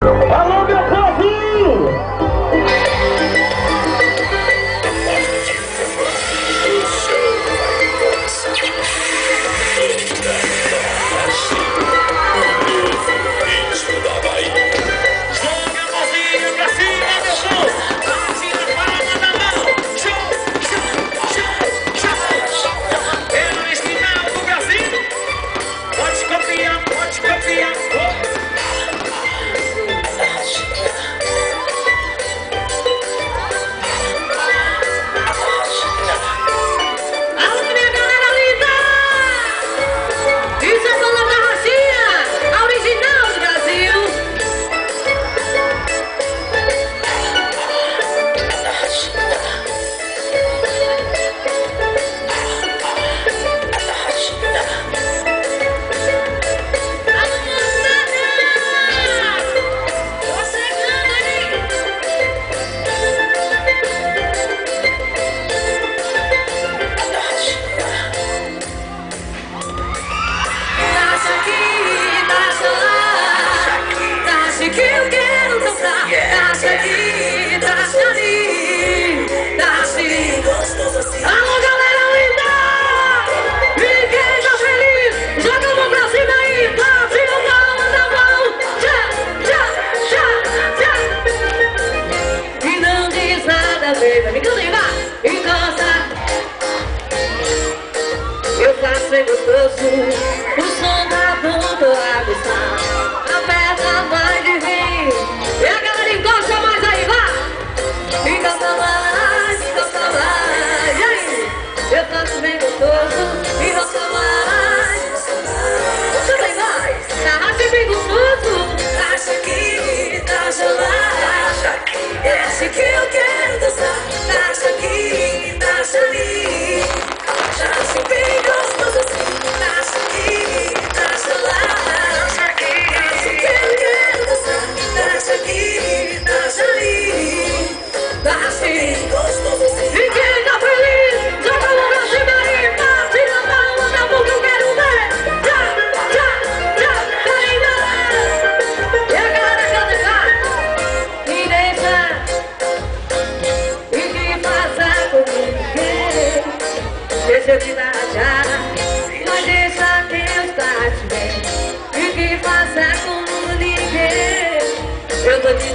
Alô, meu povinho! Que eu quero dançar, dança aqui, dança ali, dança ali. Alô, galera linda! E quem tá feliz, joga a mão pra cima aí, Brasil, mão na mão, já. E não diz nada, baby, me cansa, encosta. Eu faço bem gostoso, o som tá pronto a gostar. Aperta mais de mim. E a galera encosta mais aí, vá. Encosta mais, encosta mais. E aí? Eu faço bem gostoso. Encosta mais. Também mais. Arrasta bem gostoso. Acha aqui, acha lá. Esse que eu quero dançar. Acha aqui, acha ali. Acha bem gostoso. Acha aqui, acha lá. Dança aqui, dança ali, dança bem gostoso. E quem tá feliz, joga a mão pra cima aí, bate na palma da mão que eu quero ver. Já, ainda. E a galera quer dançar. E deixa, e que faça comigo. Deixa eu te dar já, mas deixa Deus tá te vendo. E que faça como ninguém. Eu tô te